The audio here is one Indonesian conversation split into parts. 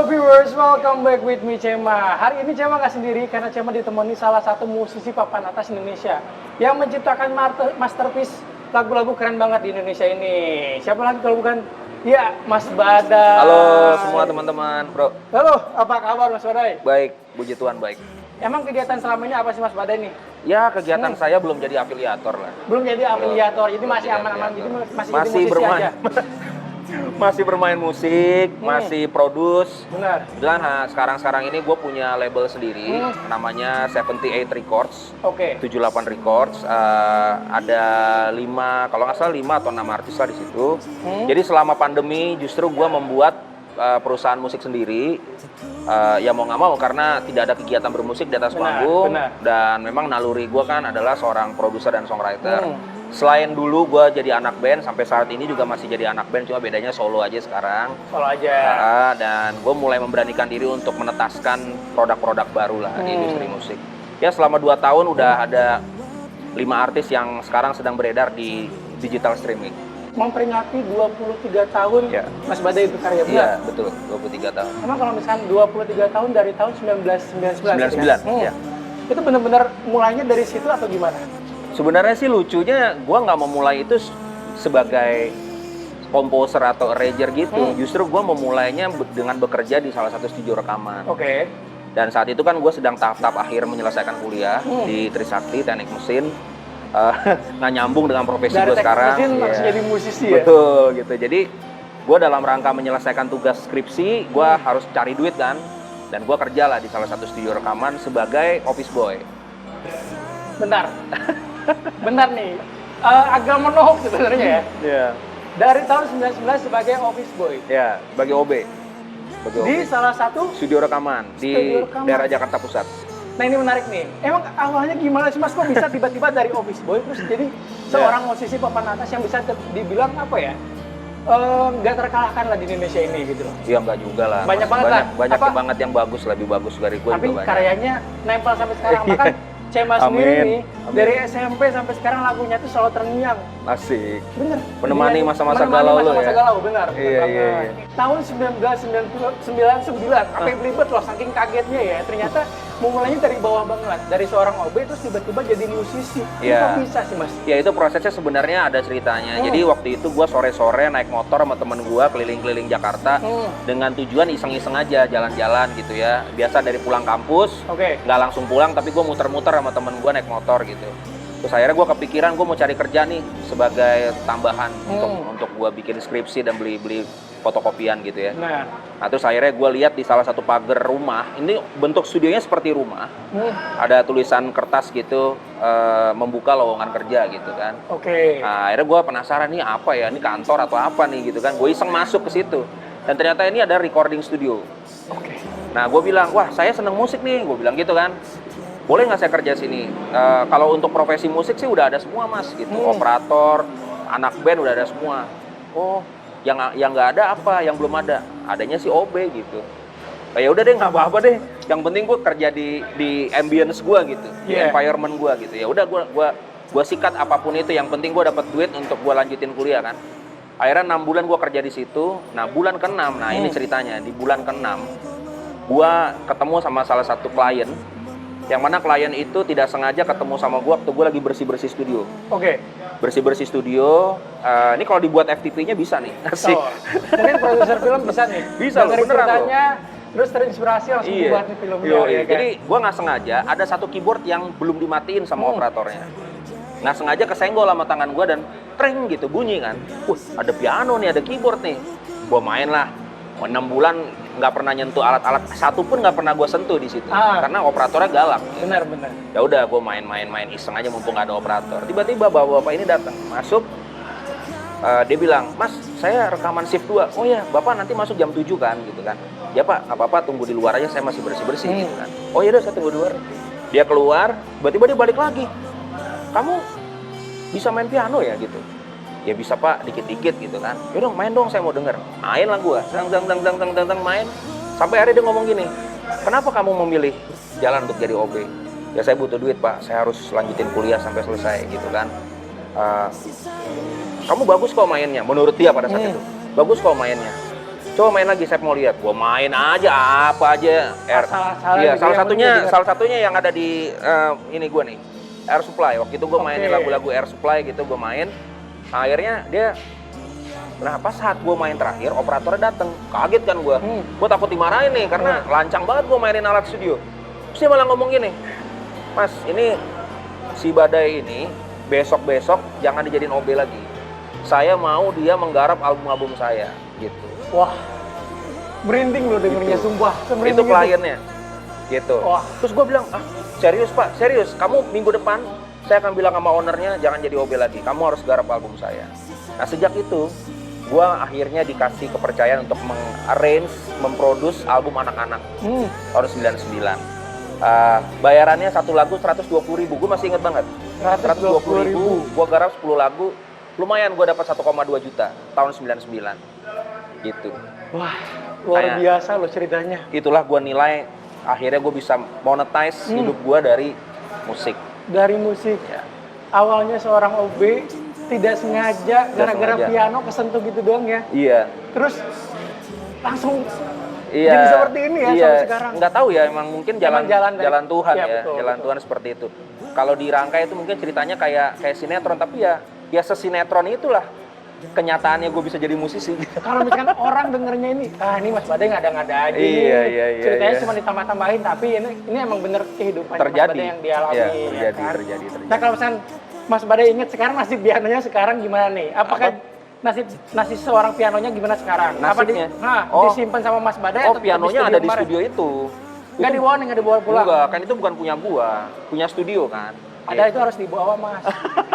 viewers, welcome back with me Cema. Hari ini Cema nggak sendiri karena Cema ditemani salah satu musisi papan atas Indonesia yang menciptakan masterpiece lagu-lagu keren banget di Indonesia ini. Siapa lagi kalau bukan? Ya, Mas Badai. Halo semua teman-teman, bro. Halo, apa kabar Mas Badai? Baik, puji Tuhan baik. Emang kegiatan selama ini apa sih Mas Badai nih? Ya, kegiatan saya belum jadi afiliator lah. Belum jadi afiliator, jadi masih aman-aman, jadi masih jadi musisi bermain. aja. Masih bermain musik, masih produce. Benar. Dan sekarang ini gue punya label sendiri, namanya 78 Records. Oke. 78 Records, ada 5, kalau nggak salah 5 atau 6 artis lah di situ. Jadi selama pandemi justru gue membuat perusahaan musik sendiri. Ya mau nggak mau karena tidak ada kegiatan bermusik di atas panggung. Dan memang naluri gue kan adalah seorang produser dan songwriter. Selain dulu gue jadi anak band, sampai saat ini juga masih jadi anak band, cuma bedanya solo aja sekarang. Solo aja. Dan gue mulai memberanikan diri untuk menetaskan produk-produk baru lah di industri musik. Ya selama 2 tahun udah ada 5 artis yang sekarang sedang beredar di digital streaming. Memperingati 23 tahun Mas Badai berkarya, benar? Iya, betul, 23 tahun. Emang kalau misalkan 23 tahun dari tahun 1999? 99, ya. Itu benar-benar mulainya dari situ atau gimana? Sebenarnya sih lucunya gue nggak memulai itu sebagai komposer atau arranger gitu. Justru gue memulainya dengan bekerja di salah satu studio rekaman. Oke. Dan saat itu kan gue sedang tahap-tahap akhir menyelesaikan kuliah di Trisakti, teknik mesin. Nggak nyambung dengan profesi gue sekarang. Dari teknik mesin langsung jadi musisi ya? Betul gitu. Jadi gue dalam rangka menyelesaikan tugas skripsi, gue harus cari duit kan. Dan gue kerja lah di salah satu studio rekaman sebagai office boy. Bentar. Bentar nih, agak menohok sebenarnya ya. Iya. Dari tahun 99 sebagai office boy. Ya, sebagai OB. Di salah satu studio rekaman di daerah Jakarta Pusat. Nah ini menarik nih. Emang awalnya gimana sih Mas? Kok bisa tiba-tiba dari office boy terus jadi seorang musisi papan atas yang bisa dibilang apa ya? Nggak terkalahkan lah di Indonesia ini gitu loh. Iya nggak juga lah. Banyak banget lah. Banyak banget yang bagus, lebih bagus dari gue. Tapi karyanya nempel sampai sekarang. Bahkan Cema sendiri nih, dari SMP sampai sekarang lagunya tuh selalu terngiang. Asik. Bener. Menemani masa-masa galau lo ya? Masa-masa galau, benar. Iya. Tahun 1999, apa yang belibet loh, saking kagetnya ya. Ternyata memulainya dari bawah banget. Dari seorang OB terus tiba-tiba jadi musisi. Kok bisa sih Mas? Ya itu prosesnya sebenarnya ada ceritanya. Jadi waktu itu gue sore-sore naik motor sama temen gue keliling-keliling Jakarta. Dengan tujuan iseng-iseng aja, jalan-jalan gitu ya. Biasa dari pulang kampus, nggak langsung pulang tapi gue muter-muter sama temen gue naik motor gitu. Terus akhirnya gue kepikiran gue mau cari kerja nih sebagai tambahan untuk gue bikin skripsi dan beli fotokopian gitu ya. Nah terus akhirnya gue lihat di salah satu pagar rumah, ini bentuk studionya seperti rumah, ada tulisan kertas gitu, membuka lowongan kerja gitu kan. Nah akhirnya gue penasaran nih apa ya, ini kantor atau apa nih gitu kan. Gue iseng masuk ke situ dan ternyata ini ada recording studio. Nah gue bilang, wah saya seneng musik nih, gue bilang gitu kan. Boleh nggak saya kerja sini? Kalau untuk profesi musik sih udah ada semua mas gitu, operator, anak band udah ada semua. Oh yang nggak ada apa, yang belum ada, adanya si OB gitu. Ya udah deh nggak apa-apa deh, yang penting gue kerja di ambience gue gitu, di environment gue gitu. Ya udah gue sikat apapun itu, yang penting gue dapat duit untuk gue lanjutin kuliah kan. Akhirnya 6 bulan gue kerja di situ. Nah bulan ke-6, nah ini ceritanya, di bulan ke-6 gue ketemu sama salah satu klien, yang mana klien itu tidak sengaja ketemu sama gue waktu gue lagi bersih-bersih studio. Bersih-bersih studio, ini kalau dibuat FTP-nya bisa nih. Asik. Mungkin produser film bisa nih. Bisa, beneran loh. Terus terinspirasi langsung dibuat filmnya. Ya, kan? Jadi gue nggak sengaja, ada satu keyboard yang belum dimatiin sama operatornya. Nggak sengaja kesenggol sama tangan gue dan tring gitu, bunyi kan. Ada piano nih, ada keyboard nih. Gue main lah. 6 bulan nggak pernah nyentuh alat-alat, satu pun nggak pernah gue sentuh di situ karena operatornya galak. Benar. Ya udah gue main iseng aja mumpung nggak ada operator. Tiba-tiba bapak-bapak ini datang masuk, dia bilang, mas saya rekaman shift 2. Oh ya bapak nanti masuk jam 7 kan gitu kan. Ya pak nggak apa-apa, tunggu di luar aja, saya masih bersih-bersih gitu kan. Oh ya udah saya tunggu di luar. Dia keluar, tiba-tiba dia balik lagi. Kamu bisa main piano ya gitu? Ya bisa pak, dikit-dikit gitu kan. Yaudah main dong, saya mau denger. Main lah gue, dang main. Sampai akhirnya dia ngomong gini, kenapa kamu memilih jalan untuk jadi OB? Ya saya butuh duit pak, saya harus lanjutin kuliah sampai selesai gitu kan. Kamu bagus kok mainnya, menurut dia pada saat itu. Bagus kok mainnya. coba main lagi, saya mau lihat. Gua main aja apa aja. Iya, salah satunya yang ada di ini gua nih, Air Supply. Waktu itu gua mainin lagu-lagu Air Supply gitu, gua main. Akhirnya dia, nah pas saat gua main terakhir, operatornya dateng. Kaget kan gua. Gua takut dimarahin nih karena lancang banget gua mainin alat studio. Terus dia malah ngomong gini, Mas, ini si Badai ini besok-besok jangan dijadiin OB lagi. Saya mau dia menggarap album-album saya gitu. Wah, merinding loh dengernya, sumpah. Itu kliennya gitu. Wah. Terus gue bilang, serius Pak, serius. Kamu minggu depan saya akan bilang sama ownernya jangan jadi OB lagi. Kamu harus garap album saya. Nah sejak itu gue akhirnya dikasih kepercayaan untuk mengarrange, memproduce album anak-anak tahun 99. Bayarannya satu lagu 120.000. Gue masih inget banget. 120.000. Gue garap 10 lagu. Lumayan gue dapat 1,2 juta tahun 99 gitu. Wah, luar biasa loh ceritanya. Itulah gue nilai akhirnya gue bisa monetize hidup gue dari musik. Dari musik. Ya. Awalnya seorang OB tidak sengaja gara-gara piano kesentuh gitu doang ya. Iya. Terus langsung jadi seperti ini ya sampai sekarang. Nggak tahu ya, emang mungkin jalan Tuhan ya, betul, jalan Tuhan seperti itu. Kalau dirangkai itu mungkin ceritanya kayak sinetron, tapi ya sesinetron itulah kenyataannya gue bisa jadi musisi. Kalau misalkan orang dengernya ini Mas Badai ngada-ngada aja nih. Ceritanya cuma ditambah-tambahin, tapi ini emang bener kehidupan Mas Badai yang dialami. Terjadi. Nah kalau misalkan Mas Badai inget sekarang nasib pianonya sekarang gimana nih? Apakah nasib seorang pianonya gimana sekarang? Nasibnya? Disimpan sama Mas Badai atau pianonya ada di studio itu. Nggak dibawa pulang? Enggak, kan itu bukan punya gua, punya studio kan. Ada itu harus dibawa Mas,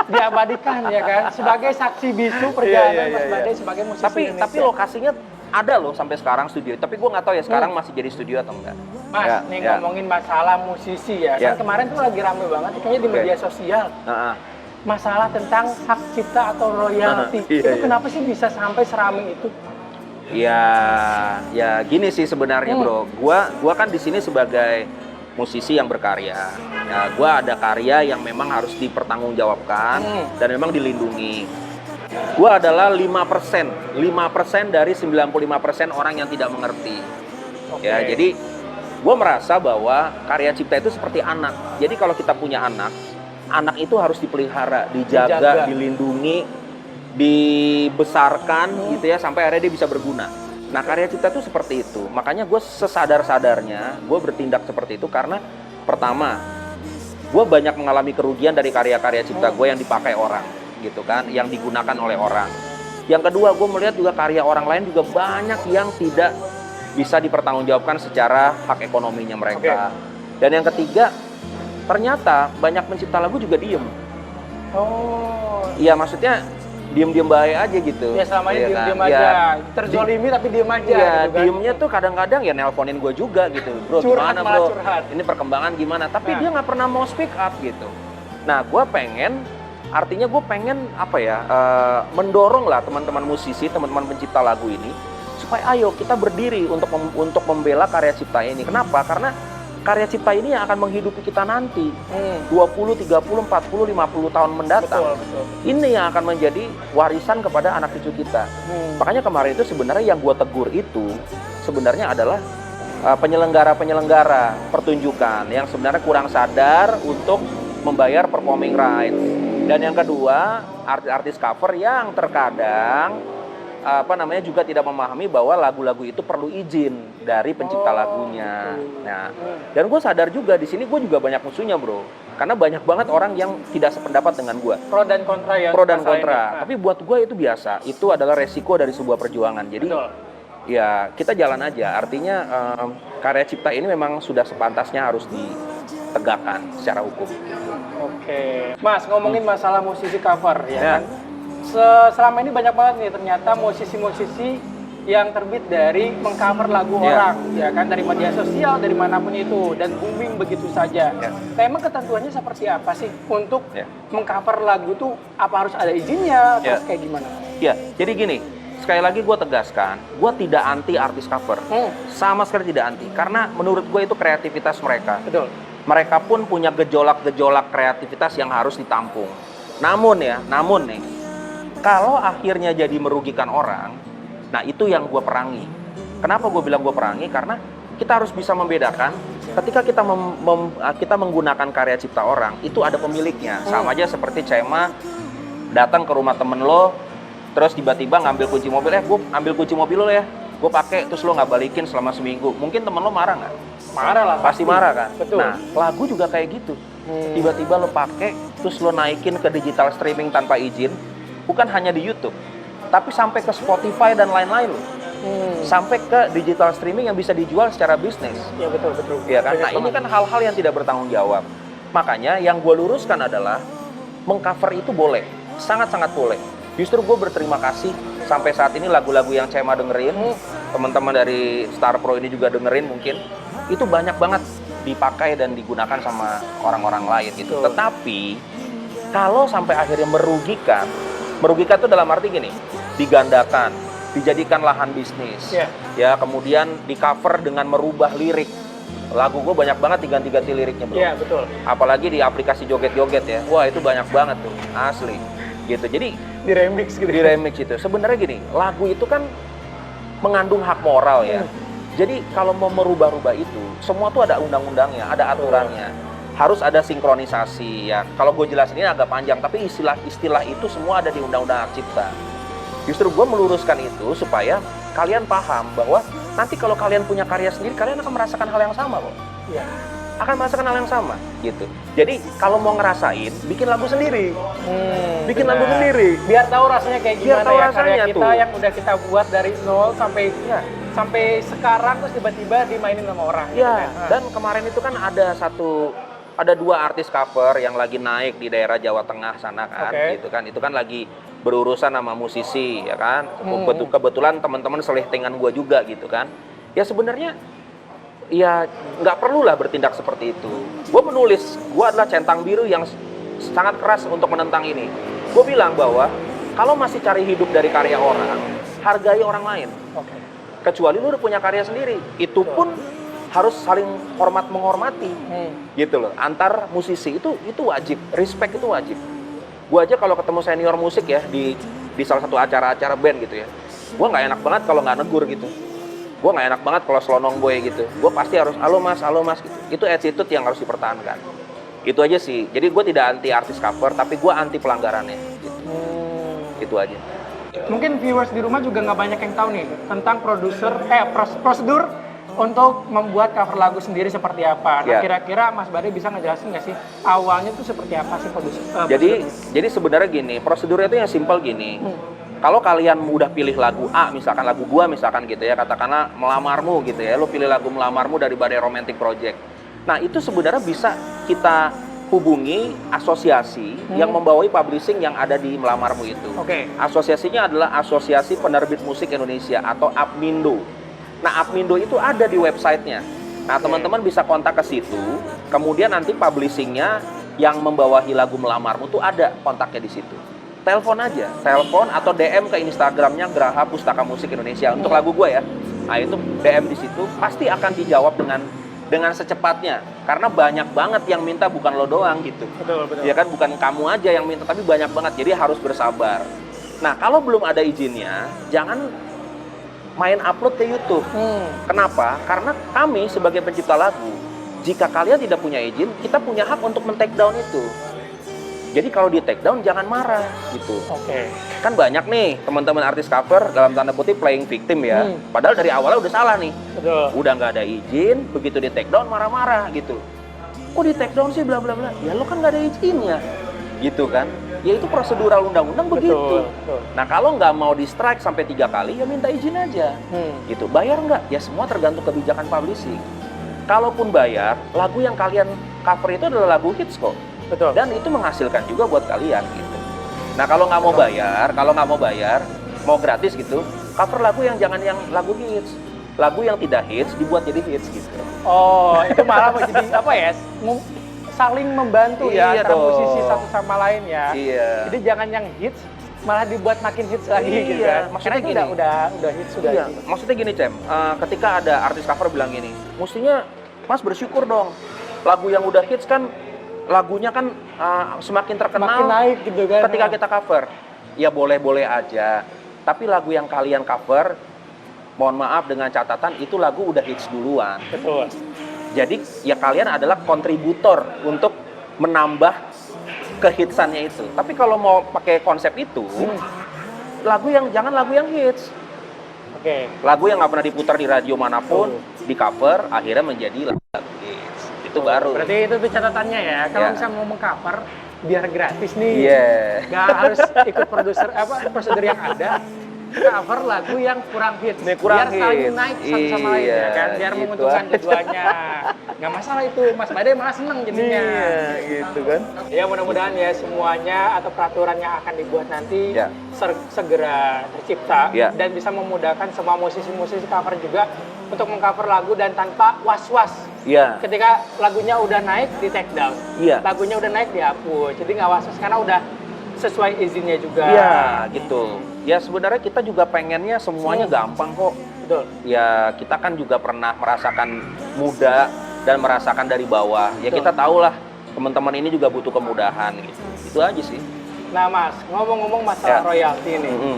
diabadikan ya kan, sebagai saksi bisu perjalanan Mas Badai sebagai musisi Indonesia. Tapi lokasinya ada loh sampai sekarang studio, tapi gue nggak tahu ya sekarang masih jadi studio atau enggak. Mas, ngomongin masalah musisi ya, kan kemarin tuh lagi rame banget kayaknya di media sosial. Masalah tentang hak cipta atau royalti, itu kenapa sih bisa sampai serame itu? Ya gini sih sebenarnya bro, gua kan di sini sebagai musisi yang berkarya. Ya, gue ada karya yang memang harus dipertanggungjawabkan dan memang dilindungi. Gue adalah 5% dari 95% orang yang tidak mengerti. Ya, jadi gue merasa bahwa karya cipta itu seperti anak. Jadi kalau kita punya anak itu harus dipelihara, dijaga, dilindungi, dibesarkan gitu ya sampai akhirnya dia bisa berguna. Nah karya cipta itu seperti itu, makanya gue sesadar-sadarnya gue bertindak seperti itu karena pertama, gue banyak mengalami kerugian dari karya-karya cipta gue yang dipakai orang gitu kan, yang digunakan oleh orang. Yang kedua, gue melihat juga karya orang lain juga banyak yang tidak bisa dipertanggungjawabkan secara hak ekonominya mereka. Dan yang ketiga, ternyata banyak pencipta lagu juga diem. Iya maksudnya diem-diem baik aja gitu. Ya selama ini diem-diem aja, terzolimi tapi diem aja. Iya, gitu kan. diemnya tuh kadang-kadang ya nelponin gue juga gitu. Bro, gimana bro? Ini perkembangan gimana? Tapi dia nggak pernah mau speak up gitu. Nah, gue pengen mendorong lah teman-teman musisi, teman-teman pencipta lagu ini supaya ayo kita berdiri untuk membela karya cipta ini. Kenapa? Karena karya cipta ini yang akan menghidupi kita nanti 20, 30, 40, 50 tahun mendatang. Betul. Ini yang akan menjadi warisan kepada anak cucu kita. Makanya kemarin itu sebenarnya yang gue tegur itu sebenarnya adalah penyelenggara pertunjukan yang sebenarnya kurang sadar untuk membayar performing rights. Dan yang kedua, artis-artis cover yang terkadang juga tidak memahami bahwa lagu-lagu itu perlu izin dari pencipta lagunya. Nah, dan gue sadar juga di sini gue juga banyak musuhnya bro, karena banyak banget orang yang tidak sependapat dengan gue. Pro dan kontra ya. Pro dan kontra. Tapi buat gue itu biasa. Itu adalah resiko dari sebuah perjuangan. Jadi ya kita jalan aja. Artinya karya cipta ini memang sudah sepantasnya harus ditegakkan secara hukum. Oke, Mas ngomongin masalah musisi cover ya kan. Selama ini banyak banget nih ternyata musisi-musisi yang terbit dari mengcover lagu orang ya kan, dari media sosial, dari manapun itu, dan booming begitu saja. Nah, emang ketentuannya seperti apa sih untuk mengcover lagu tuh? Apa harus ada izinnya? Terus kayak gimana? Ya, jadi gini, sekali lagi gue tegaskan, gue tidak anti artis cover, sama sekali tidak anti, karena menurut gue itu kreativitas mereka. Betul. Mereka pun punya gejolak-gejolak kreativitas yang harus ditampung. Namun nih, kalau akhirnya jadi merugikan orang, nah itu yang gue perangi. Kenapa gue bilang gue perangi? Karena kita harus bisa membedakan ketika kita kita menggunakan karya cipta orang, itu ada pemiliknya. Sama aja seperti Cema datang ke rumah temen lo, terus tiba-tiba ngambil kunci mobil, gue ambil kunci mobil lo ya, gue pakai, terus lo nggak balikin selama seminggu. Mungkin temen lo marah nggak? Marah lah. Pasti marah kan? Betul. Nah, lagu juga kayak gitu. Tiba-tiba lo pakai, terus lo naikin ke digital streaming tanpa izin, bukan hanya di YouTube, tapi sampai ke Spotify dan lain-lain lo. Sampai ke digital streaming yang bisa dijual secara bisnis. Ya betul. Ya kan? Nah ini kan hal-hal yang tidak bertanggung jawab. Makanya yang gue luruskan adalah mengcover itu boleh, sangat-sangat boleh. Justru gue berterima kasih sampai saat ini lagu-lagu yang Cema dengerin, teman-teman dari Star Pro ini juga dengerin mungkin, itu banyak banget dipakai dan digunakan sama orang-orang lain gitu. Tetapi kalau sampai akhirnya merugikan itu dalam arti gini, digandakan, dijadikan lahan bisnis, ya kemudian di cover dengan merubah lirik. Lagu gue banyak banget diganti-ganti liriknya bro. Iya betul. Apalagi di aplikasi joget-joget ya, wah itu banyak banget tuh, asli. Gitu. Jadi di remix gitu. Di remix itu. Sebenarnya gini, lagu itu kan mengandung hak moral ya. Jadi kalau mau merubah-rubah itu, semua tuh ada undang-undangnya, ada aturannya. Harus ada sinkronisasi ya. Kalau gue jelasin ini agak panjang, tapi istilah-istilah itu semua ada di undang-undang hak cipta. Justru gue meluruskan itu supaya kalian paham bahwa nanti kalau kalian punya karya sendiri, kalian akan merasakan hal yang sama kok. Iya. Akan merasakan hal yang sama, gitu. Jadi kalau mau ngerasain, bikin lagu sendiri. Bikin lagu sendiri. Biar tahu rasanya kayak gimana tahu ya rasanya karya kita tuh. yang udah kita buat dari nol sampai sekarang terus tiba-tiba dimainin sama orang. Iya. Gitu kan? Dan kemarin itu kan ada dua artis cover yang lagi naik di daerah Jawa Tengah sana kan, gitu kan. Itu kan lagi berurusan sama musisi ya kan. Kebetulan teman-teman selihtingan gue juga gitu kan. Ya sebenarnya ya nggak perlu lah bertindak seperti itu. Gue menulis, gue adalah centang biru yang sangat keras untuk menentang ini. Gue bilang bahwa kalau masih cari hidup dari karya orang, hargai orang lain. Kecuali lu udah punya karya sendiri, itu pun harus saling menghormati, gitu loh. Antar musisi itu wajib, respect itu wajib. Gue aja kalau ketemu senior musik ya di salah satu acara-acara band gitu ya, gue nggak enak banget kalau nggak negur gitu. Gue nggak enak banget kalau selonong boy gitu. Gue pasti harus halo mas gitu. Itu attitude yang harus dipertahankan. Itu aja sih. Jadi gue tidak anti artis cover, tapi gue anti pelanggarannya. Gitu. Itu aja. Mungkin viewers di rumah juga nggak banyak yang tahu nih tentang prosedur untuk membuat cover lagu sendiri seperti apa. Nah, kira-kira Mas Bade bisa ngejelasin nggak sih awalnya itu seperti apa sih Jadi sebenarnya gini, prosedurnya itu yang simpel gini. Kalau kalian udah pilih lagu A, misalkan lagu gua misalkan gitu ya, katakanlah Melamarmu gitu ya, lo pilih lagu Melamarmu dari Badai Romantic Project. Nah, itu sebenarnya bisa kita hubungi asosiasi yang membawai publishing yang ada di Melamarmu itu. Asosiasinya adalah Asosiasi Penerbit Musik Indonesia atau APMINDO. Nah, APMINDO itu ada di websitenya. Nah, teman-teman bisa kontak ke situ. Kemudian nanti publishingnya yang membawahi lagu Melamarmu tuh ada kontaknya di situ. Telepon aja, telepon atau DM ke Instagramnya Graha Pustaka Musik Indonesia untuk lagu gue ya. Nah, itu DM di situ pasti akan dijawab dengan secepatnya. Karena banyak banget yang minta, bukan lo doang gitu. Betul. Ya kan, bukan kamu aja yang minta, tapi banyak banget. Jadi harus bersabar. Nah, kalau belum ada izinnya, jangan main upload ke YouTube. Kenapa? Karena kami sebagai pencipta lagu, jika kalian tidak punya izin, kita punya hak untuk men-take down itu. Jadi kalau di take down jangan marah gitu. Kan banyak nih teman-teman artis cover dalam tanda kutip playing victim ya. Padahal dari awalnya udah salah nih. Udah nggak ada izin, begitu di take down marah-marah gitu. Kok di take down sih bla bla bla? Ya lo kan nggak ada izinnya. Gitu kan. Ya itu prosedural undang-undang begitu. Nah kalau nggak mau di strike sampai 3 kali ya minta izin aja. Gitu. Bayar nggak? Ya semua tergantung kebijakan publishing. Kalaupun bayar, lagu yang kalian cover itu adalah lagu hits kok. Dan itu menghasilkan juga buat kalian gitu. Nah kalau nggak mau bayar, mau gratis gitu, cover lagu yang jangan yang lagu hits, lagu yang tidak hits dibuat jadi hits gitu. Oh, itu malah jadi apa ya? Saling membantu ya antara musisi satu sama lain ya. Jadi jangan yang hits malah dibuat makin hits lagi gitu kan. Maksudnya gini, udah hits sudah. Maksudnya gini Cem, ketika ada artis cover bilang gini, mestinya Mas bersyukur dong, lagu yang udah hits kan lagunya kan semakin terkenal, makin naik gitu kan. Ketika kita cover, ya boleh-boleh aja. Tapi lagu yang kalian cover mohon maaf dengan catatan itu lagu udah hits duluan. Betul. Jadi ya kalian adalah kontributor untuk menambah kehitsannya itu. Tapi kalau mau pakai konsep itu, jangan lagu yang hits. Oke. Lagu yang nggak pernah diputar di radio manapun, di cover, akhirnya menjadi lagu hits. Itu baru. Berarti itu tuh catatannya ya. Kalau Ya. misalnya mau mengcover, biar gratis nih. Iya. Nggak harus ikut prosedur yang ada. Cover lagu yang kurang hits. Kurang biar saling hits. naik satu sama lain ya kan. Biar gitu menguntungkan aja. keduanya. Nggak masalah itu. Mas Badai malah seneng jadinya. Iya, gitu kan. Ya mudah-mudahan ya semuanya atau peraturan yang akan dibuat nanti Ya. segera tercipta Ya. dan bisa memudahkan semua musisi-musisi cover juga untuk mengcover lagu dan tanpa was-was. Iya. Ketika lagunya udah naik di take down, Iya. lagunya udah naik dihapus, jadi nggak was-was karena udah sesuai izinnya juga. Iya, gitu. Ya sebenarnya kita juga pengennya semuanya gampang kok. Betul. Ya kita kan juga pernah merasakan muda dan merasakan dari bawah. Ya Betul. kita tahulah teman-teman ini juga butuh kemudahan gitu. Itu aja sih. Nah Mas, ngomong-ngomong masalah Ya. royalti nih, Mm-mm.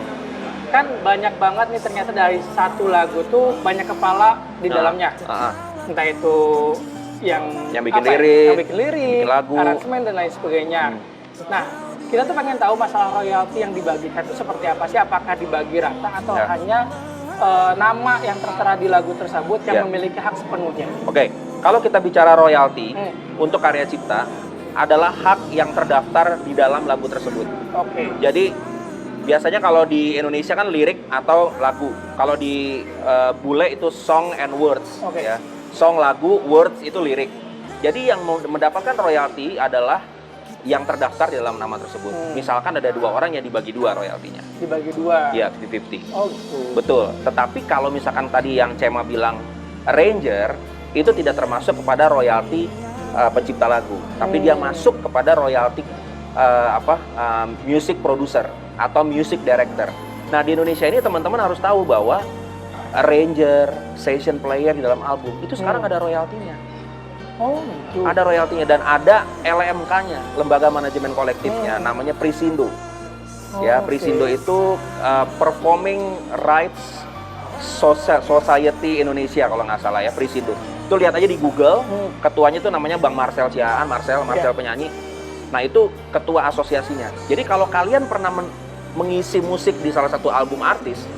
kan banyak banget nih ternyata dari satu lagu tuh banyak kepala di dalamnya. Entah itu yang bikin apa ya, lirik, yang bikin lirik, bikin lagu, aransemen dan lain sebagainya. Nah, kita tuh pengen tahu masalah royalti yang dibagikan itu seperti apa sih? Apakah dibagi rata atau Ya. hanya nama yang tertera di lagu tersebut yang Ya. memiliki hak sepenuhnya? Oke, kalau kita bicara royalti Hmm. untuk karya cipta adalah hak yang terdaftar di dalam lagu tersebut. Oke. Jadi biasanya kalau di Indonesia kan lirik atau lagu. Kalau di bule itu song and words. Oke. Ya. Song, lagu, words itu lirik. Jadi yang mendapatkan royalti adalah yang terdaftar di dalam nama tersebut. Misalkan ada 2 orang yang dibagi 2 royaltinya. Dibagi 2. Iya, 50-50. Oh gitu. Betul. Tetapi kalau misalkan tadi yang Cema bilang arranger, itu tidak termasuk kepada royalti pencipta lagu. Tapi dia masuk kepada royalti music producer atau music director. Nah, di Indonesia ini teman-teman harus tahu bahwa arranger, session player di dalam album itu sekarang ada royaltinya. Oh gitu. Ada royaltinya dan ada LMK-nya, lembaga manajemen kolektifnya, namanya Prisindo. Ya, oke. Prisindo itu Performing Rights Society Indonesia kalau nggak salah ya, Prisindo. Itu lihat aja di Google, ketuanya itu namanya Bang Marcel Siaan, Marcel penyanyi. Nah, itu ketua asosiasinya. Jadi kalau kalian pernah mengisi musik di salah satu album artis,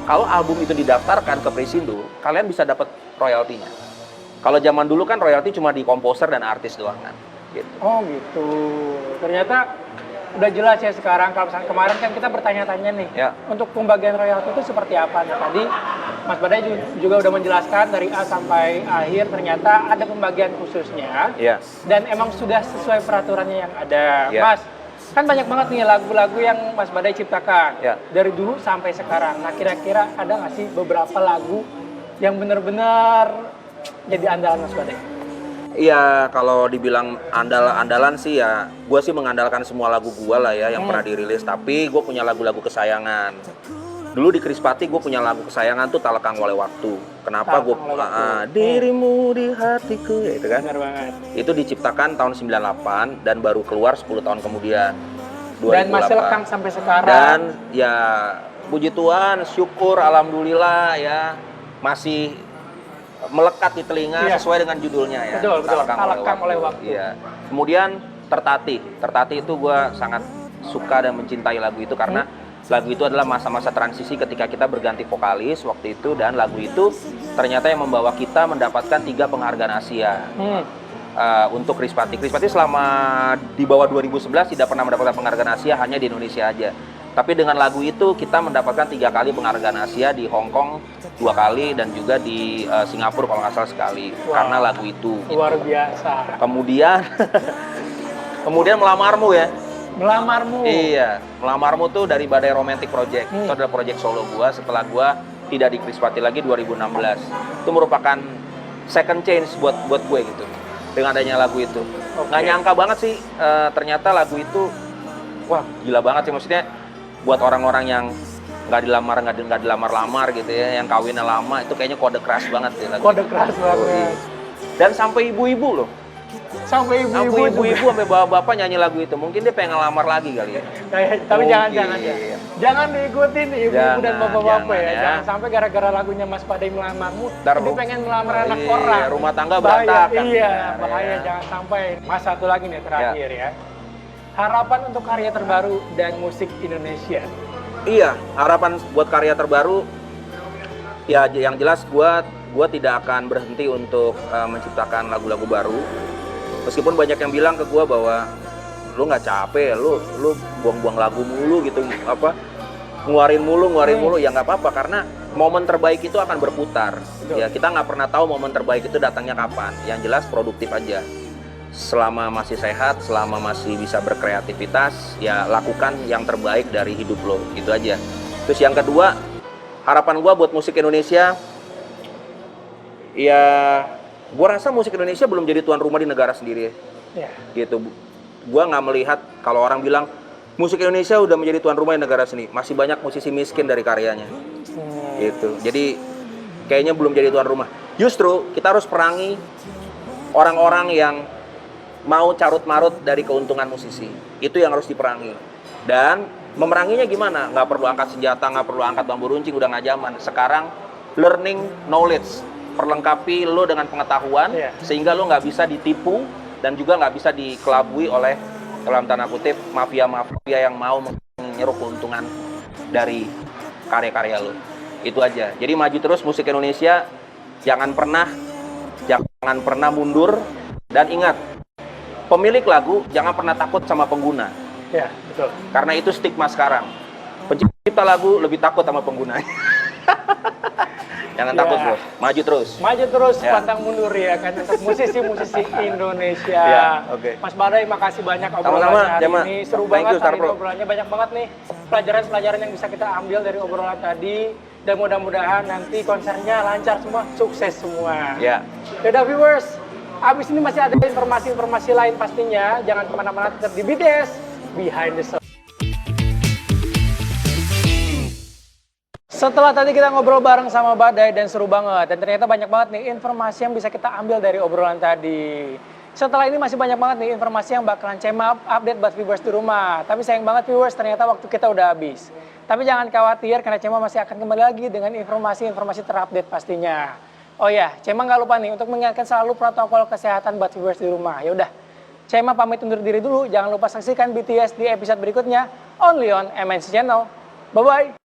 kalau album itu didaftarkan ke Prisindo, kalian bisa dapat royaltinya. Kalau zaman dulu kan royalti cuma di komposer dan artis doang kan. Gitu. Oh gitu. Ternyata udah jelas ya sekarang. Kalau misalnya kemarin kan kita bertanya-tanya nih, Ya. untuk pembagian royalti itu seperti apa? Nah tadi Mas Badai juga udah menjelaskan dari A sampai akhir ternyata ada pembagian khususnya. Ya. Dan emang sudah sesuai peraturannya yang ada. Ya. Mas, kan banyak banget nih lagu-lagu yang Mas Badai ciptakan. Ya. Dari dulu sampai sekarang. Nah kira-kira ada nggak sih beberapa lagu yang benar-benar jadi andalan Mas Badai? Iya, kalau dibilang andalan sih ya, gue sih mengandalkan semua lagu gue lah ya yang pernah dirilis. Tapi gue punya lagu-lagu kesayangan. Dulu di Krispati gue punya lagu kesayangan tuh Tak Lekang Oleh Waktu. Kenapa gue dirimu di hatiku, ya itu kan? Benar banget. Itu diciptakan tahun 98 dan baru keluar 10 tahun kemudian. 2008. Dan masih lekang sampai sekarang. Dan ya puji Tuhan, syukur, alhamdulillah ya masih melekat di telinga sesuai dengan judulnya ya. Betul, betul. Tak Lekang oleh waktu. Iya. Kemudian Tertatih itu gue sangat suka dan mencintai lagu itu karena lagu itu adalah masa-masa transisi ketika kita berganti vokalis waktu itu, dan lagu itu ternyata yang membawa kita mendapatkan 3 penghargaan Asia. Untuk Krispati selama di bawah 2011 tidak pernah mendapatkan penghargaan Asia, hanya di Indonesia aja. Tapi dengan lagu itu kita mendapatkan 3 kali penghargaan Asia, di Hong Kong 2 kali dan juga di Singapura kalau nggak salah sekali. Karena lagu itu. Luar biasa. Kemudian Melamarmu ya. Melamarmu. Iya, Melamarmu tuh dari Badai Romantic Project. Itu adalah project solo gua setelah gua tidak di Krispati lagi 2016. Itu merupakan second chance buat gue gitu. Dengan adanya lagu itu. Nggak nyangka banget sih ternyata lagu itu wah, gila banget sih, maksudnya buat orang-orang yang nggak dilamar gitu ya, yang kawinnya lama, itu kayaknya kode keras banget sih lagu. Kode keras banget. Dan sampai ibu-ibu loh. Sampai ibu-ibu Sampai bapak-bapak nyanyi lagu itu. Mungkin dia pengen ngelamar lagi kali ya. Tapi Mungkin. jangan ya. Jangan diikutin ibu-ibu dan bapak-bapak ya. ya. Jangan sampai gara-gara lagunya Mas Badai melamarmu, jadi pengen melamar anak iya, orang. rumah tangga bahaya. berantakan. Iya, bahaya. Jangan sampai. Mas, satu lagi nih terakhir ya. Harapan untuk karya terbaru dan musik Indonesia. Iya, harapan buat karya terbaru, ya yang jelas gua tidak akan berhenti untuk menciptakan lagu-lagu baru. Meskipun banyak yang bilang ke gua bahwa lu nggak capek, lu buang-buang lagu mulu gitu, apa ngeluarin mulu, ya nggak apa-apa karena momen terbaik itu akan berputar. Betul. Ya kita nggak pernah tahu momen terbaik itu datangnya kapan. Yang jelas produktif aja. Selama masih sehat, selama masih bisa berkreativitas, ya lakukan yang terbaik dari hidup lo, gitu aja. Terus yang kedua, harapan gua buat musik Indonesia, ya gua rasa musik Indonesia belum jadi tuan rumah di negara sendiri, gitu. Gua nggak melihat kalau orang bilang musik Indonesia udah menjadi tuan rumah di negara seni, masih banyak musisi miskin dari karyanya, gitu. Jadi kayaknya belum jadi tuan rumah. Justru kita harus perangi orang-orang yang mau carut-marut dari keuntungan musisi. Itu yang harus diperangi. Dan memeranginya gimana? Nggak perlu angkat senjata, nggak perlu angkat bambu runcing, udah nggak zaman. Sekarang learning knowledge, perlengkapi lo dengan pengetahuan, sehingga lo nggak bisa ditipu dan juga nggak bisa dikelabui oleh, dalam tanda kutip, mafia-mafia yang mau menyeruk keuntungan dari karya-karya lo. Itu aja. Jadi maju terus musik Indonesia, jangan pernah mundur, dan ingat, pemilik lagu jangan pernah takut sama pengguna. Ya, betul. Karena itu stigma sekarang. Pencipta lagu lebih takut sama penggunanya. Jangan takut, bro. Maju terus. Maju terus, pantang mundur ya kan untuk musisi-musisi Indonesia. Mas Badai, makasih banyak obrolannya hari ini. Seru banget hari ini obrolannya, banyak banget nih pelajaran-pelajaran yang bisa kita ambil dari obrolan tadi. Dan mudah-mudahan nanti konsernya lancar semua, sukses semua. Yaudah viewers, abis ini masih ada informasi-informasi lain pastinya. Jangan kemana-mana, tetap di BTS Behind the Song. Setelah tadi kita ngobrol bareng sama Badai dan seru banget. Dan ternyata banyak banget nih informasi yang bisa kita ambil dari obrolan tadi. Setelah ini masih banyak banget nih informasi yang bakalan Cema update buat viewers di rumah. Tapi sayang banget viewers, ternyata waktu kita udah habis. Tapi jangan khawatir karena Cema masih akan kembali lagi dengan informasi-informasi terupdate pastinya. Oh ya, Cema nggak lupa nih untuk mengingatkan selalu protokol kesehatan buat viewers di rumah. Ya udah, Cema pamit undur diri dulu. Jangan lupa saksikan BTS di episode berikutnya only on MNC Channel. Bye bye.